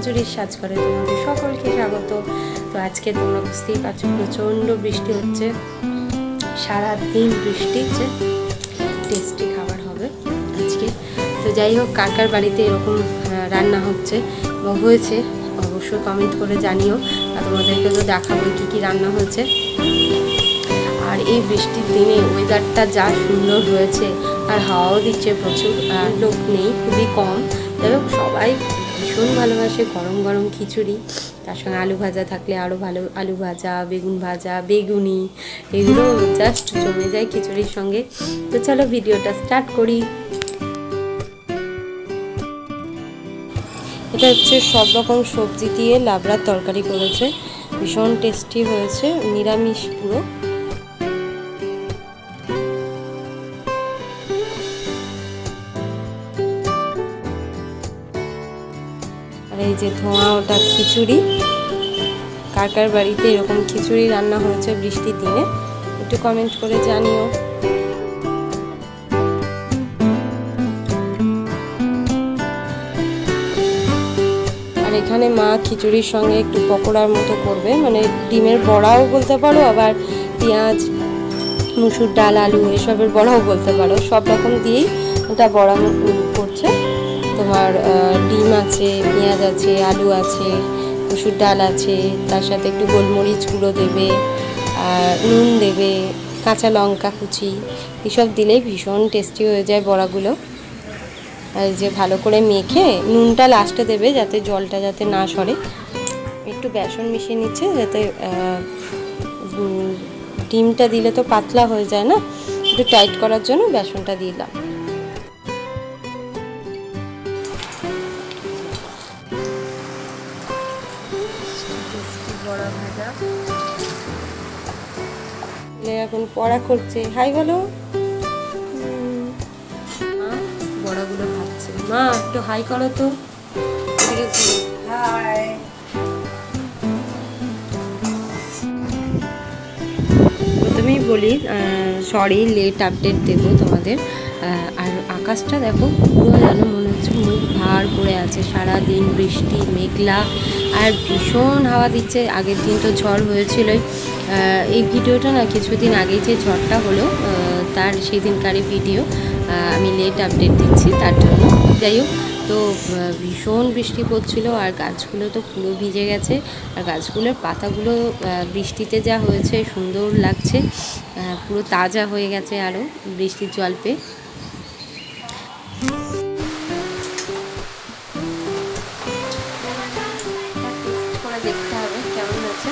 মঞ্জুরির সাজ করে তোমাদের সকলকে স্বাগত। তো আজকে তোমরা বুঝতেই পারছো প্রচণ্ড বৃষ্টি হচ্ছে, সারাদিন বৃষ্টি হচ্ছে, টেস্টি খাবার হবে আজকে। তো যাই হোক, কার কার বাড়িতে এরকম রান্না হচ্ছে বা হয়েছে অবশ্যই কমেন্ট করে জানিও, আর তোমাদেরকে তো দেখাবো কী কী রান্না হয়েছে। আর এই বৃষ্টির দিনে ওয়েদারটা যা সুন্দর হয়েছে, আর হাওয়াও দিচ্ছে প্রচুর, আর লোক নেই, খুবই কম। যাই হোক, সবাই ভীষণ ভালোবাসে গরম গরম খিচুড়ি, তার সঙ্গে আলু ভাজা থাকলে আরও ভালো, আলু ভাজা, বেগুন ভাজা, বেগুনি, এগুলো জাস্ট জমে যায় খিচুড়ির সঙ্গে। তো চলো ভিডিওটা স্টার্ট করি। এটা হচ্ছে সব রকম সবজি দিয়ে লাবড়ার তরকারি করেছে, ভীষণ টেস্টি হয়েছে, নিরামিষ পুরো। আর এই যে ধোঁয়া, ওটা খিচুড়ি। কার কার বাড়িতে এরকম খিচুড়ি রান্না হয়েছে বৃষ্টির দিনে একটু কমেন্ট করে জানিও। আর এখানে মা খিচুড়ির সঙ্গে একটু পকোড়ার মতো করবে, মানে ডিমের বড়াও বলতে পারো, আবার পেঁয়াজ, মুসুর ডাল, আলু এসবের বড়াও বলতে পারো, সব রকম দিয়েই এটা বড়া করছে। তোমার ডিম আছে, পেঁয়াজ আছে, আলু আছে, মুসুর ডাল আছে, তার সাথে একটু গোলমরিচ গুঁড়ো দেবে, আর নুন দেবে, কাঁচা লঙ্কা কুচি, এসব দিলেই ভীষণ টেস্টি হয়ে যায় বড়াগুলো। আর যে ভালো করে মেখে নুনটা লাস্টে দেবে যাতে জলটা যাতে না সরে। একটু বেসন মিশিয়ে নিচ্ছে যাতে ডিমটা দিলে তো পাতলা হয়ে যায় না, একটু টাইট করার জন্য বেসনটা দিলাম। বড়া ভাজা এখন পড়া করছে, হাই বলো। বড়াগুলো ভাজছে, মা একটু হাই করো তো। হাই। প্রথমেই বলি সরি, লেট আপডেট দেবো তোমাদের। আর আকাশটা দেখো পুরো যেন মনে হচ্ছে মুখ ভার করে আছে, সারাদিন বৃষ্টি মেঘলা, আর ভীষণ হাওয়া দিচ্ছে। আগের দিন তো ঝড় হয়েছিলই, এই ভিডিওটা না কিছুদিন আগেই যে ঝড়টা হলো তার সেই দিনকারই ভিডিও, আমি লেট আপডেট দিচ্ছি তার জন্য। যাই হোক, তো ভীষণ বৃষ্টি পড়ছিল, আর গাছগুলো তো পুরো ভিজে গেছে, আর গাছগুলোর পাতাগুলো বৃষ্টিতে যা হয়েছে সুন্দর লাগছে, পুরো তাজা হয়ে গেছে আরও বৃষ্টির জল পেয়ে। করে দেখতে হবে কেমন হয়েছে,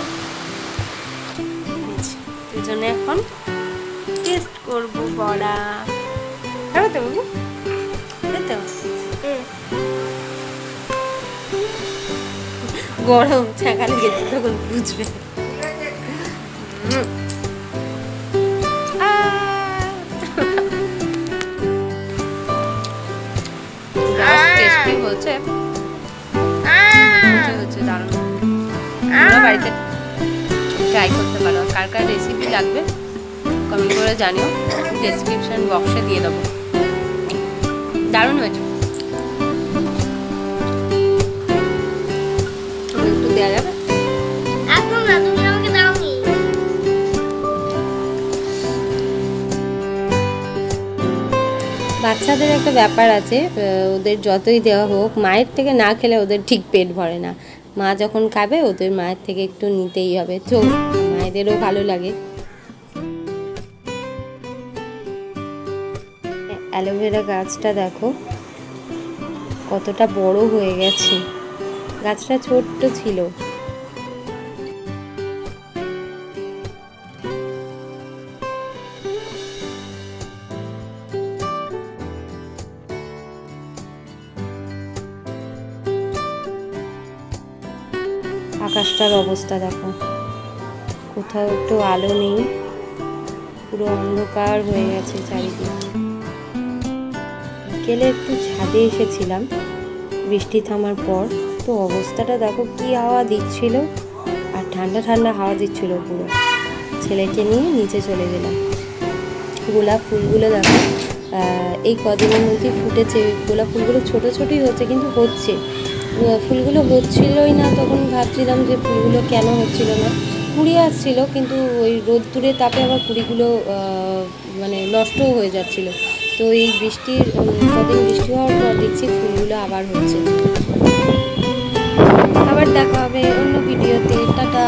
এই জন্য এখন টেস্ট করবো বড়া। খাবে তো বাবু? গরম ছাকালে গেছে তখন বুঝবে। টেস্টি হচ্ছে, দারুণ। তোমরা বাড়িতে ট্রাই করতে পারো। কার কার রেসিপি লাগবে কমেন্ট করে জানিও, ডেসক্রিপশন বক্সে দিয়ে দেবো। দারুণ হয়েছে, একটু দেওয়া যাবে। বাচ্চাদের একটা ব্যাপার আছে, ওদের যতই দেওয়া হোক মায়ের থেকে না খেলে ওদের ঠিক পেট ভরে না। মা যখন খাবে ওদের মায়ের থেকে একটু নিতেই হবে, তো মায়েদেরও ভালো লাগে। অ্যালোভেরা গাছটা দেখো কতটা বড় হয়ে গেছে, গাছটা ছোট্ট ছিল। আকাশটার অবস্থা দেখো, কোথাও একটু আলো নেই, পুরো অন্ধকার হয়ে গেছে চারিদিকে। বিকেলে একটু ছাদে এসেছিলাম বৃষ্টি থামার পর, তো অবস্থাটা দেখো কি হাওয়া দিচ্ছিল, আর ঠান্ডা ঠান্ডা হাওয়া দিচ্ছিল পুরো। ছেলেকে নিয়ে নিচে চলে গেলাম। গোলাপ ফুলগুলো দেখো এই কদিনের মধ্যে ফুটেছে, গোলাপ ফুলগুলো ছোটো ছোটোই হচ্ছে কিন্তু হচ্ছে, ফুলগুলো হচ্ছিলই না, তখন ভাবছিলাম যে ফুলগুলো কেন হচ্ছিল না। কুড়ি আসছিল, কিন্তু ওই রোদ্দুরের তাপে আবার কুড়িগুলো মানে নষ্টও হয়ে যাচ্ছিল। তো এই বৃষ্টির কদিন বৃষ্টি হওয়ার পর দেখছি ফুলগুলো আবার হচ্ছে। আবার দেখা হবে অন্য ভিডিওতে। টাটা।